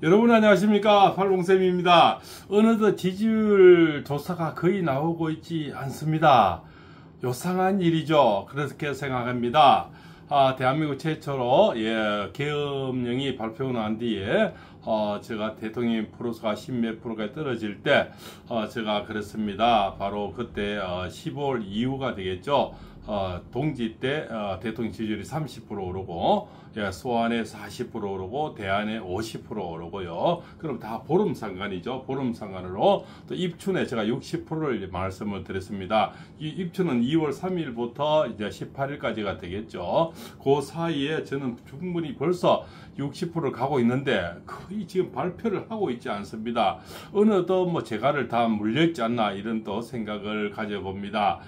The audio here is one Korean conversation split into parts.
여러분 안녕하십니까, 팔봉쌤입니다. 어느덧 지지율 조사가 거의 나오고 있지 않습니다. 요상한 일이죠. 그렇게 생각합니다. 대한민국 최초로 계엄령이 발표가 난 뒤에 제가 대통령 프로수가 10몇 프로가 떨어질 때 제가 그랬습니다. 바로 그때 15월 이후가 되겠죠. 동지 때 대통령 지지율이 30% 오르고 소환에 40% 오르고 대안에 50% 오르고요. 그럼 다 보름 상관이죠. 보름 상관으로 또 입춘에 제가 60%를 말씀을 드렸습니다. 이 입춘은 2월 3일부터 이제 18일까지가 되겠죠. 그 사이에 저는 충분히 벌써 60%를 가고 있는데 거의 지금 발표를 하고 있지 않습니다. 어느덧 뭐 재갈을 다 물렸지 않나 이런 또 생각을 가져봅니다.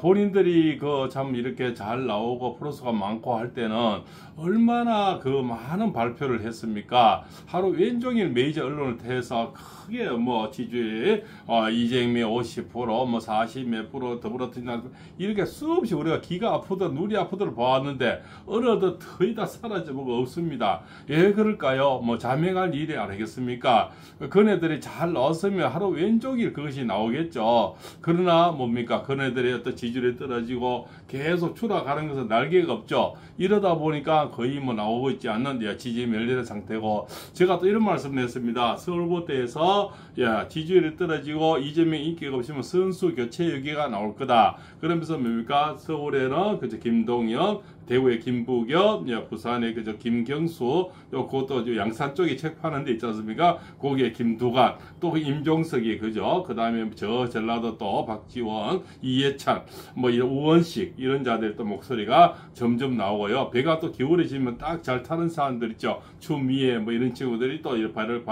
본인들이 그 참 이렇게 잘 나오고 프로수가 많고 할 때는 얼마나 그 많은 발표를 했습니까? 하루 왼종일 메이저 언론을 통해서 크게 뭐 지지율 이재명이 50% 뭐 40 몇 프로 더불어민주당 이렇게 수없이 우리가 귀가 아프든 눈이 아프든 보았는데 어느덧 거의 다 사라져보고 없습니다. 왜 그럴까요? 뭐 자명할 일이 아니겠습니까? 그네들이 잘 나왔으면 하루 왼종일 그것이 나오겠죠. 그러나 뭡니까? 그네들의 어떤 지지율이 떨어지고 계속 추락하는 것은 날개가 없죠. 이러다 보니까 거의 뭐 나오고 있지 않는 지지율이 멸렬한 상태고, 제가 또 이런 말씀을 했습니다. 서울고대에서 지지율이 떨어지고 이재명 인기가 없으면 선수 교체 여기가 나올 거다. 그러면서 뭡니까? 서울에는 그저 김동연, 대구의 김부겸, 부산의 그저 김경수, 그것도 양산 쪽에 책 파는 데 있지 않습니까? 거기에 김두관, 또 임종석이 그죠? 그 다음에 저 전라도 또 박지원, 이해찬, 뭐 이런 우원식 이런 자들 또 목소리가 점점 나오고요. 배가 또 기울어지면 딱 잘 타는 사람들 있죠. 추미애 뭐 이런 친구들이 또 이런 발을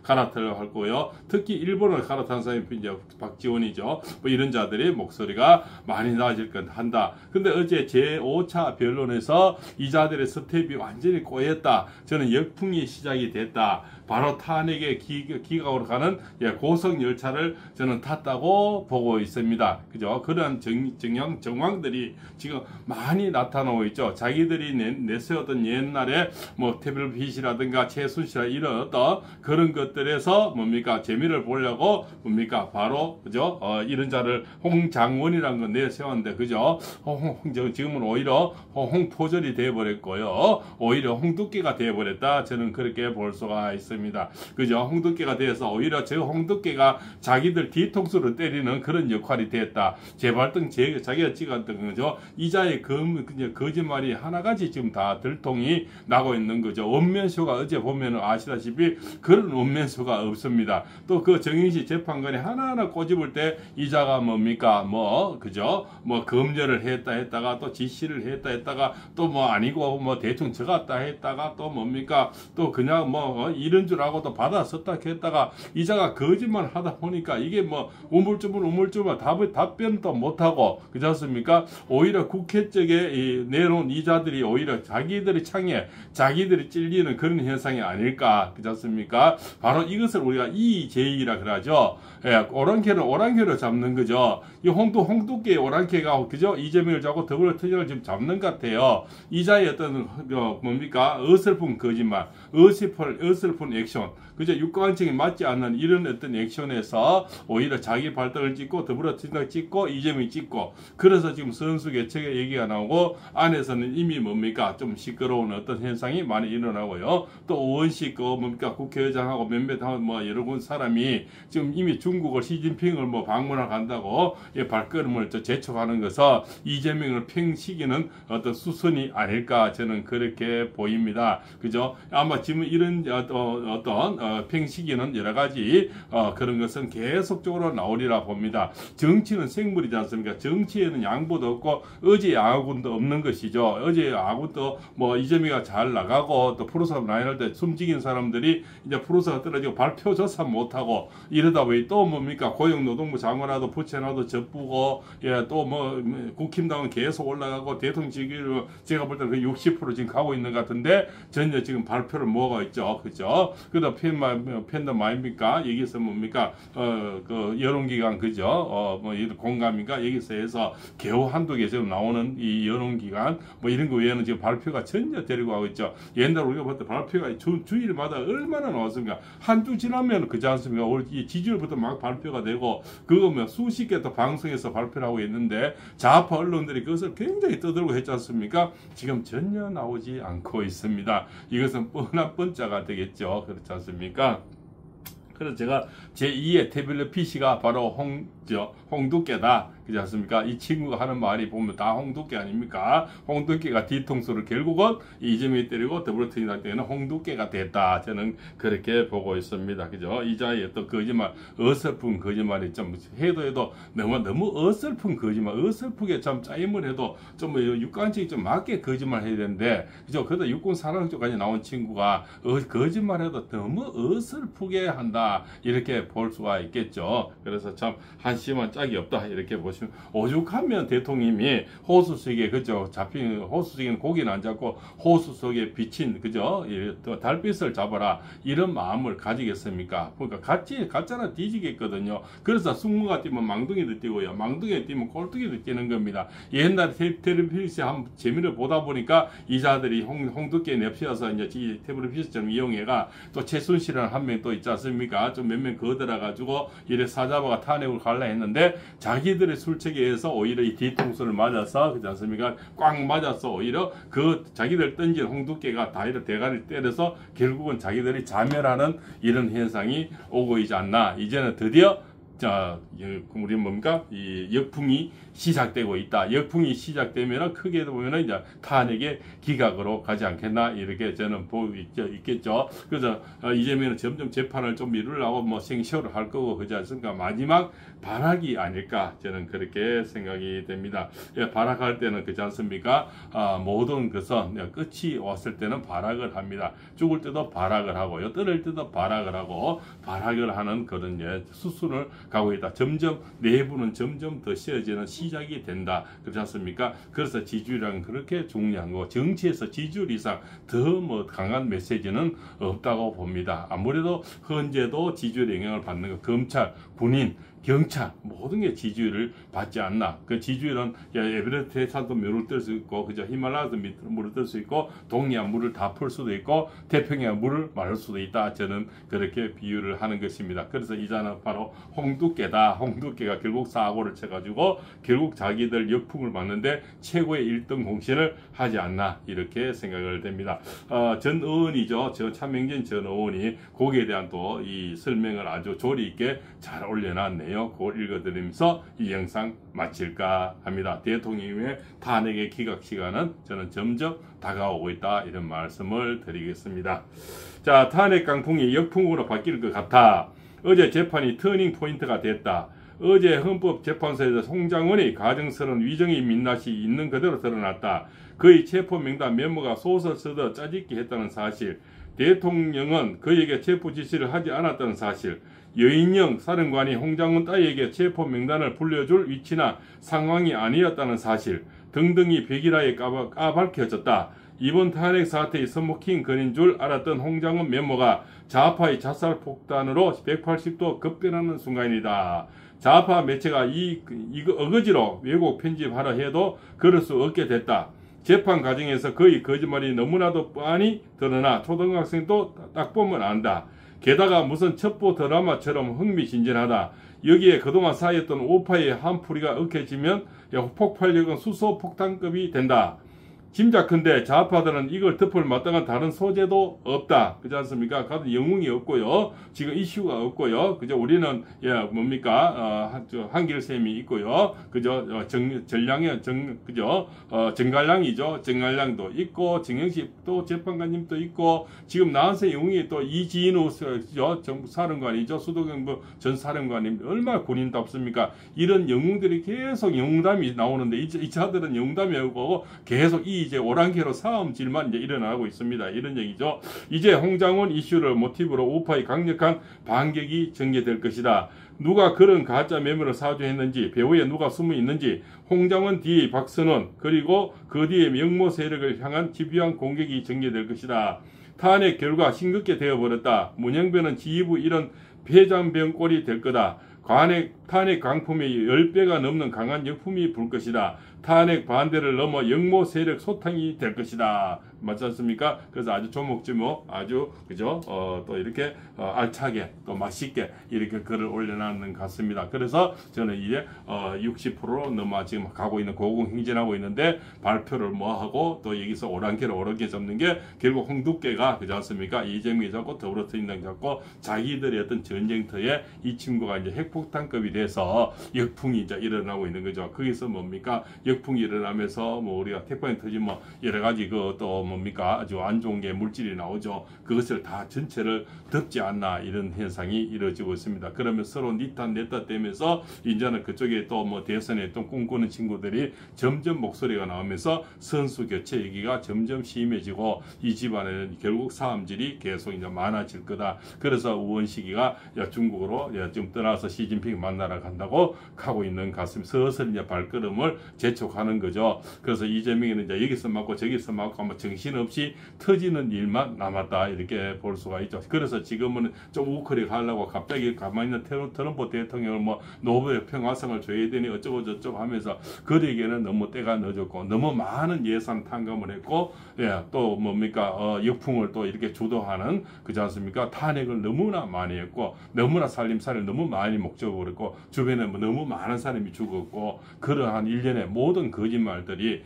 갈아타려고 할 거고요. 특히 일본을 갈아타는 사람이 이제 박지원이죠. 뭐 이런 자들의 목소리가 많이 나아질 건 한다. 근데 어제 제5차 변론에서 이 자들의 스텝이 완전히 꼬였다. 저는 역풍이 시작이 됐다. 바로 탄핵의 기각으로 가는 고성 열차를 저는 탔다고 보고 있습니다. 그죠? 그런 정황들이 지금 많이 나타나고 있죠. 자기들이 내세웠던 옛날에 뭐 태블릿이라든가 최순실이라 이런 어떤 그런 것들에서 뭡니까? 재미를 보려고 뭡니까? 바로 그죠? 이런 자를 홍장원이라는 거 내세웠는데 그죠? 지금은 오히려 홍포절이 되어버렸고요. 오히려 홍두깨가 되어버렸다. 저는 그렇게 볼 수가 있습니다. 그죠? 홍두깨가 되어서 오히려 저 홍두깨가 자기들 뒤통수를 때리는 그런 역할이 됐다. 재발등 자기가 찍었던 거죠. 이자의 거짓말이 하나같이 지금 다 들통이 나고 있는 거죠. 원면쇼가 어제 보면 아시다시피 그런 원면쇼가 없습니다. 또 그 정인식 재판관이 하나하나 꼬집을 때 이자가 뭡니까? 뭐 그죠? 뭐 검열을 했다가 또 지시를 했다가 또 뭐 아니고 뭐 대충 적었다 했다가 또 뭡니까? 또 그냥 뭐 이런 줄 알고 또 받았었다 했다가 이자가 거짓말 하다 보니까 이게 뭐 우물쭈물 답변도 못하고 그렇지 않습니까? 오히려 국회 쪽에 내놓은 이자들이 오히려 자기들이 창에 자기들이 찔리는 그런 현상이 아닐까 그렇지 않습니까? 바로 이것을 우리가 이재이라 그러죠. 오랑캐를 오랑캐로 잡는 거죠. 이 홍두깨의 오랑캐가 그죠? 이재명을 잡고 더불어민주당을 지금 잡는 것 같아요. 이자의 어떤 뭡니까? 어설픈 거짓말, 어설픈 액션, 그죠? 육가관청이 맞지 않는 이런 어떤 액션에서 오히려 자기 발등을 찍고 더불어민주당 찍고 이재명이 찍고, 그래서 지금 선수 개척의 얘기가 나오고 안에서는 이미 뭡니까? 좀 시끄러운 어떤 현상이 많이 일어나고요. 또 오원식 뭡니까? 국회의장하고 몇몇 뭐 여러 군 사람이 지금 이미 중국을 시진핑을 뭐 방문하러 간다고 발걸음을 재촉하는 것은 이재명을 팽시키는 어떤 수순이 아닐까 저는 그렇게 보입니다. 그죠? 아마 지금 이런 어떤 팽시기는 여러 가지 그런 것은 계속적으로 나오리라 봅니다. 정치는 생물이지 않습니까? 정치에는 양보도 없고 어제 아군도 없는 것이죠. 어제 아군도 뭐 이재명이 잘 나가고 또 프로사 라인 할 때 숨지긴 사람들이 이제 프로사가 떨어지고 발표조사 못하고 이러다 보니 또 뭡니까? 고용노동부 장관하도 부채나도 접부고 또 뭐 국힘당은 계속 올라가고 대통령 지지율 제가 볼 때는 거의 60% 지금 가고 있는 것 같은데 전혀 지금 발표를 뭐가 있죠, 그죠? 그다 팬덤 아닙니까? 여기서 뭡니까? 그 여론기관 그죠? 뭐 이런 공감인가 여기서 해서 겨우 한두 개 지금 나오는 이 여론기관 뭐 이런 거 외에는 지금 발표가 전혀 데리고 가고 있죠. 옛날 우리가 볼 때 발표가 주일마다 얼마나 나왔습니까? 한 주 지나면 그지 않습니까? 이 지지율부터 막 발표가 되고 그거 뭐 수십 개 또 방송에서 발표를 하고 있는데 좌파 언론들이 그것을 굉장히 떠들고 했지 않습니까? 지금 전혀 나오지 않고 있습니다. 이것은 뻔한 뻔짜가 되겠죠. 그렇지 않습니까? 그래서 제가 제2의 태블릿 PC가 바로 홍두깨다. 그렇지 않습니까? 이 친구가 하는 말이 보면 다 홍두깨 아닙니까? 홍두깨가 뒤통수를 결국은 이재명이 때리고 더불어민주당 때는 홍두깨가 됐다. 저는 그렇게 보고 있습니다. 그죠? 이자의 또 거짓말, 어설픈 거짓말이 좀 해도 너무 어설픈 거짓말, 어설프게 좀 짜임을 해도 좀 육관적이 좀 맞게 거짓말 해야 되는데, 그죠? 그래도 육군 사랑쪽까지 나온 친구가 거짓말해도 너무 어설프게 한다. 이렇게 볼 수가 있겠죠. 그래서 참 한심한 짝이 없다. 이렇게 보시면 오죽하면 대통령이 호수 속에 그죠 잡힌 호수 속에는 고기는 안 잡고 호수 속에 비친 그죠 또 달빛을 잡아라 이런 마음을 가지겠습니까? 그러니까 가짜나 뒤지겠거든요. 그래서 숙모가 뛰면 망둥이도 뛰고요, 망둥이가 뛰면 꼴뚜기도 뛰는 겁니다. 옛날 태블릿 한 재미를 보다 보니까 이자들이 홍두깨 냅씌어서 이제 태블릿 PC처럼 이용해가 또 최순실이라는 한 명 또 있지 않습니까? 좀 몇 명 거들어 가지고 이래 사자바가 탄핵을 갈라 했는데 자기들의 술책에 의해서 오히려 이 뒤통수를 맞아서 그렇지 않습니까? 꽉 맞아서 오히려 그 자기들 던진 홍두깨가 다리를 대가리를 때려서 결국은 자기들이 자멸하는 이런 현상이 오고 있지 않나. 이제는 드디어 자, 우리 뭡니까? 이 역풍이 시작되고 있다. 역풍이 시작되면 크게 보면 이제 탄핵의 기각으로 가지 않겠나 이렇게 저는 보고 있겠죠. 그래서 이재명은 점점 재판을 좀 미루려고 뭐 생쇼를 할 거고 그지 않습니까? 마지막 발악이 아닐까 저는 그렇게 생각이 됩니다. 예, 발악할 때는 그지 않습니까? 모든 것은 끝이 왔을 때는 발악을 합니다. 죽을 때도 발악을 하고요, 떨을 때도 발악을 하고 발악을 하는 그런 수순을 가고 있다. 점점 내부는 점점 더 씌어지는 시작이 된다. 그렇지 않습니까? 그래서 지지율이란 그렇게 중요한 거. 정치에서 지지율 이상 더 뭐 강한 메시지는 없다고 봅니다. 아무래도 현재도 지지율 영향을 받는 거 검찰, 군인, 경찰 모든 게 지지율을 받지 않나. 그 지지율은 에베레스트 해산도 물을 뜰 수 있고 그죠 히말라야도 물을 뜰 수 있고 동해안 물을 다 풀 수도 있고 태평양 물을 마를 수도 있다. 저는 그렇게 비유를 하는 것입니다. 그래서 이자는 바로 홍두깨다. 홍두깨가 결국 사고를 쳐가지고 결국 자기들 역풍을 맞는데 최고의 1등 공신을 하지 않나 이렇게 생각을 됩니다. 전 의원이죠. 차명진 전 의원이 거기에 대한 또 이 설명을 아주 조리 있게 잘 올려놨네요. 그걸 읽어드리면서 이 영상 마칠까 합니다. 대통령의 탄핵의 기각 시간은 저는 점점 다가오고 있다 이런 말씀을 드리겠습니다. 자, 탄핵 강풍이 역풍으로 바뀔 것 같아. 어제 재판이 터닝 포인트가 됐다. 어제 헌법재판소에서 송장원의 가정스러운 위정의 민낯이 있는 그대로 드러났다. 그의 체포 명단 메모가 소설 쓰듯 짜집기 했다는 사실, 대통령은 그에게 체포 지시를 하지 않았다는 사실, 여인영 사령관이 홍장원 따위에게 체포 명단을 불려줄 위치나 상황이 아니었다는 사실 등등이 백일하에 까발켜졌다. 이번 탄핵 사태의 스모킹 건인 줄 알았던 홍장원 메모가 좌파의 자살 폭탄으로 180도 급변하는 순간이다. 좌파 매체가 이거 어거지로 왜곡 편집하라 해도 그럴 수 없게 됐다. 재판 과정에서 그의 거짓말이 너무나도 뻔히 드러나 초등학생도 딱 보면 안다. 게다가 무슨 첩보 드라마처럼 흥미진진하다. 여기에 그동안 쌓였던 오파의 한풀이가 얽혀지면 폭발력은 수소폭탄급이 된다. 짐작컨대 좌파들은 이걸 덮을 마땅한 다른 소재도 없다. 그렇지 않습니까? 같은 영웅이 없고요. 지금 이슈가 없고요. 그죠? 우리는 한길샘이 있고요. 그죠? 그죠? 정갈량이죠. 정갈량도 있고 정영식도 재판관님도 있고 지금 나한테 영웅이 또 이진우 사령관이죠. 수도경부 전 사령관님 얼마나 군인답습니까? 이런 영웅들이 계속 영웅담이 나오는데 이 자들은 영웅담이 없고 계속 이제 오랑캐로 싸움질만 이제 일어나고 있습니다. 이런 얘기죠. 이제 홍장원 이슈를 모티브로 우파의 강력한 반격이 전개될 것이다. 누가 그런 가짜 매물을 사주했는지, 배후에 누가 숨어 있는지, 홍장원 뒤 박선원, 그리고 그 뒤에 명모 세력을 향한 집요한 공격이 전개될 것이다. 탄핵 결과 싱겁게 되어버렸다. 문영배는 지휘부 이런 폐장병 꼴이 될 거다. 탄핵 강품의 10배가 넘는 강한 역풍이 불 것이다. 탄핵 반대를 넘어 영모 세력 소탕이 될 것이다. 맞지 않습니까? 그래서 아주 조목조목 아주 그죠? 또 이렇게 알차게 또 맛있게 이렇게 글을 올려놨는 것 같습니다. 그래서 저는 이제 60%로 넘어 지금 가고 있는 고공행진하고 있는데 발표를 뭐 하고 또 여기서 오랑캐를 오랑캐 잡는 게 결국 홍두깨가 그지 않습니까? 이재명이 잡고 더불어민주당 잡고 자기들의 어떤 전쟁터에 이 친구가 이제 핵폭탄급이 돼서 역풍이 이제 일어나고 있는 거죠. 거기서 뭡니까? 역풍이 일어나면서 뭐 우리가 태풍이 터지면 뭐 여러 가지 그 또 뭡니까? 아주 안 좋은 게 물질이 나오죠. 그것을 다 전체를 덮지 않나 이런 현상이 이루어지고 있습니다. 그러면 서로 니탄 내탓 되면서 이제는 그쪽에 또 뭐 대선에 또 꿈꾸는 친구들이 점점 목소리가 나오면서 선수 교체 얘기가 점점 심해지고 이 집안에는 결국 사람질이 계속 이제 많아질 거다. 그래서 우원식이가 중국으로 좀 떠나서 시진핑 만나러 간다고 하고 있는 것 같습니다. 서서히 이제 발걸음을 재촉하는 거죠. 그래서 이재명이는 이제 여기서 맞고 저기서 맞고 뭐 정신없이 터지는 일만 남았다 이렇게 볼 수가 있죠. 그래서 지금은 좀 우크릭 하려고 갑자기 가만히 있는 트럼프 대통령을 뭐 노벨 평화상을 줘야 되니 어쩌고 저쩌고 하면서 그에게는 너무 때가 늦었고 너무 많은 예산 탕감을 했고 또 뭡니까 역풍을 또 이렇게 주도하는 그지 않습니까? 탄핵을 너무나 많이 했고 너무나 살림살이를 너무 많이 목적으로 했고 주변에 뭐 너무 많은 사람이 죽었고 그러한 일련의 모든 거짓말들이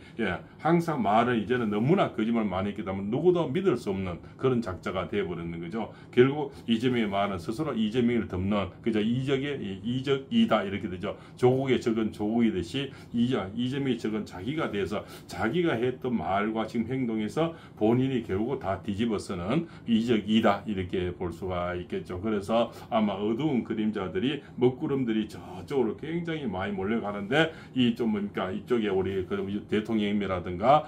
항상 말은 이제는 너무나 거짓말 많이 했기 때문에 누구도 믿을 수 없는 그런 작자가 되어버리는 거죠. 결국 이재명의 말은 스스로 이재명을 덮는 그저 이적이다 이렇게 되죠. 조국의 적은 조국이듯이 이재명의 적은 자기가 돼서 자기가 했던 말과 지금 행동에서 본인이 결국 다 뒤집어쓰는 이적이다 이렇게 볼 수가 있겠죠. 그래서 아마 어두운 그림자들이 먹구름들이 저쪽으로 굉장히 많이 몰려가는데 이 좀 뭡니까 이쪽에 우리 그 대통령이라든가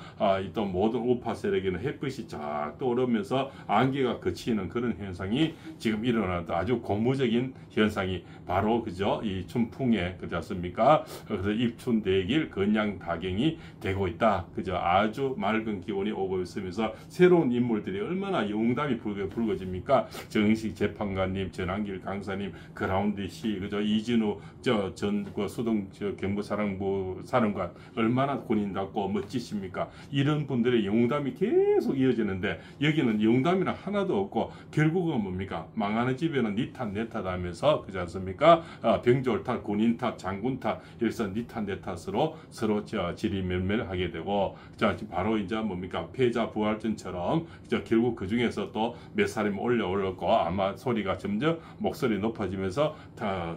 또 모든 우파 세력에는 햇빛이 쫙 떠오르면서 안개가 그치는 그런 현상이 지금 일어났다. 아주 고무적인 현상이 바로 그죠 이 춘풍에 그렇지 않습니까? 그래서 입춘대길 건양다경이 되고 있다. 그죠 아주 맑은 기온이 오고 있으면서 새로운 인물들이 얼마나 영담이 불거집니까? 정식 재판관님, 전한길 강사님, 그라운드 씨, 그죠 이진우 전 수동 경부사령부 사령관 얼마나 군인답고 멋지십니까? 이런 분들의 영담이 계속 이어지는데 여기는 영담이랑 하나도 없고 결국은 뭡니까? 망하는 집에는 니 탓 내 탓 하면서 그렇지 않습니까? 병졸 탓, 군인 탓, 장군 탓 이래서 니 탓 내 탓으로 서로 지리멸멸하게 되고 자 바로 이제 뭡니까? 패자 부활전처럼 결국 그 중에서 또 몇 사람이 올라올고 아마 소리가 점점 목소리 높아지면서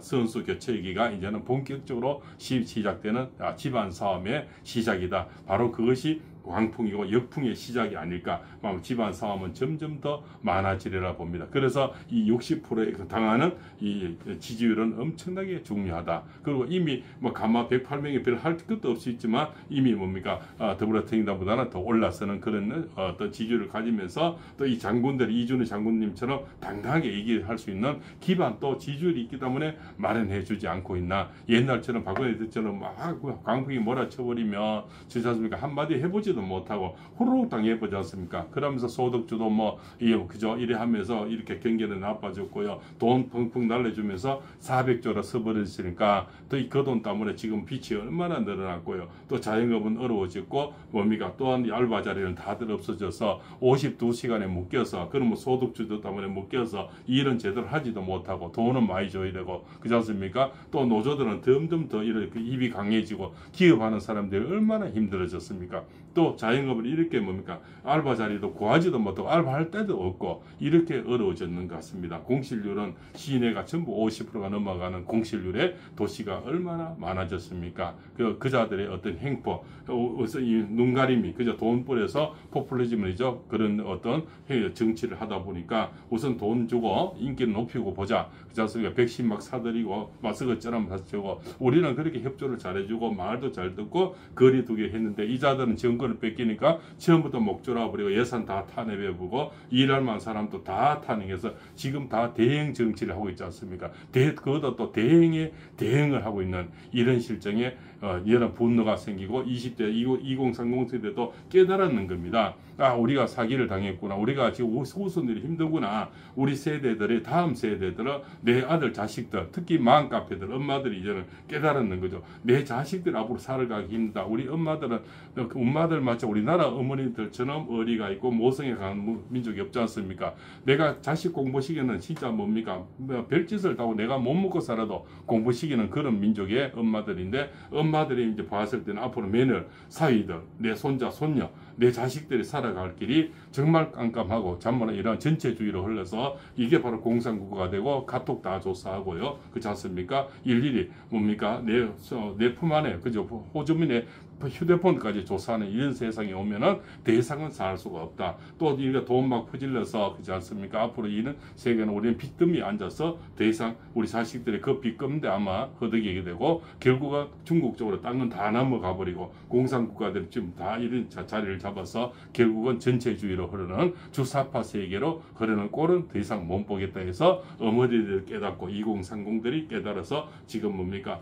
선수 교체기가 이제는 본격적으로 시작되는 집안 싸움의 시작이다. 바로 그것이 광풍이고 역풍의 시작이 아닐까. 집안 싸움은 점점 더 많아지리라 봅니다. 그래서 이 60%에 당하는 이 지지율은 엄청나게 중요하다. 그리고 이미 뭐 가마 108명이 별 할 것도 없이 있지만 이미 뭡니까 더불어민주당보다는 더 올라서는 그런 어떤 지지율을 가지면서 또 이 장군들이 이준우 장군님처럼 당당하게 얘기할 수 있는 기반 또 지지율이 있기 때문에 마련해주지 않고 있나. 옛날처럼 박근혜 대통령처럼 막 광풍이 몰아쳐버리면 진짜 않습니까 한마디 해보지 못하고 후루룩 당해보지 않습니까? 그러면서 소득주도 그죠 이래 하면서 이렇게 경기는 나빠졌고요. 돈 펑펑 날려주면서 400조라 써버렸으니까 또 그 돈 때문에 지금 빚이 얼마나 늘어났고요. 또 자영업은 어려워졌고 뭡니까 또한 알바 자리는 다들 없어져서 52시간에 묶여서 그러면 소득주도 때문에 묶여서 일은 제대로 하지도 못하고 돈은 많이 줘야 되고 그렇지 않습니까? 또 노조들은 점점 더 이렇게 입이 강해지고 기업하는 사람들이 얼마나 힘들어졌습니까? 또 자영업을 이렇게 뭡니까 알바 자리도 구하지도 못하고 알바할 때도 없고 이렇게 어려워졌는 것 같습니다. 공실률은 시내가 전부 50%가 넘어가는 공실률에 도시가 얼마나 많아졌습니까? 그자들의 어떤 행포, 이 눈가림이 그저 돈 뿌려서 포퓰리즘이죠. 그런 어떤 정치를 하다 보니까 우선 돈 주고 인기를 높이고 보자. 그렇지 않습니까? 백신 막 사들이고 마스크처럼 사주고 우리는 그렇게 협조를 잘해주고 말도 잘 듣고 거리 두게 했는데 이 자들은 정권을 자유를 뺏기니까 처음부터 목졸아버리고 예산 다 타내버리고 일할 만한 사람도 다 타내해서 지금 다 대행 정치를 하고 있지 않습니까? 그것도 또 대행을 하고 있는 이런 실정에 이런 분노가 생기고 20대 2030 세대도 깨달았는 겁니다. 아, 우리가 사기를 당했구나. 우리가 지금 후손들이 힘들구나. 우리 세대들이 다음 세대들은 내 아들 자식들, 특히 마음카페들 엄마들이 이제는 깨달았는 거죠. 내 자식들 앞으로 살아가기 힘들다. 우리 엄마들 마치 우리나라 어머니들처럼 어리가 있고 모성에 강한 민족이 없지 않습니까? 내가 자식 공부시키는 진짜 뭡니까? 별짓을 다고 내가 못 먹고 살아도 공부시키는 그런 민족의 엄마들인데, 엄마들이 이제 봤을 때는 앞으로 매년 사위들, 내 손자, 손녀, 내 자식들이 살아갈 길이 정말 깜깜하고 잔머나 이러한 전체주의로 흘러서 이게 바로 공산국가가 되고 카톡 다 조사하고요. 그렇지 않습니까? 일일이 뭡니까? 내 품 안에 그죠? 호주민의 휴대폰까지 조사하는 이런 세상에 오면은 더 이상은 살 수가 없다. 또 우리가 돈 막 퍼질러서 그렇지 않습니까? 앞으로 이는 세계는 우리는 빚더미에 앉아서 더 이상 우리 자식들이 그 빚금대 아마 허덕이게 되고 결국은 중국 쪽으로 땅은 다 넘어가 버리고 공산국가들이 지금 다 이런 자리를 잡아서 결국은 전체주의로 흐르는 주사파 세계로 흐르는 꼴은 더 이상 못 보겠다 해서 어머니들 깨닫고 2030들이 깨달아서 지금 뭡니까?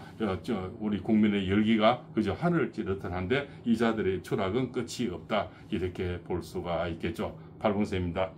우리 국민의 열기가 그저 하늘을 찌르듯 한데 이 자들의 추락은 끝이 없다. 이렇게 볼 수가 있겠죠. 팔봉쌤입니다.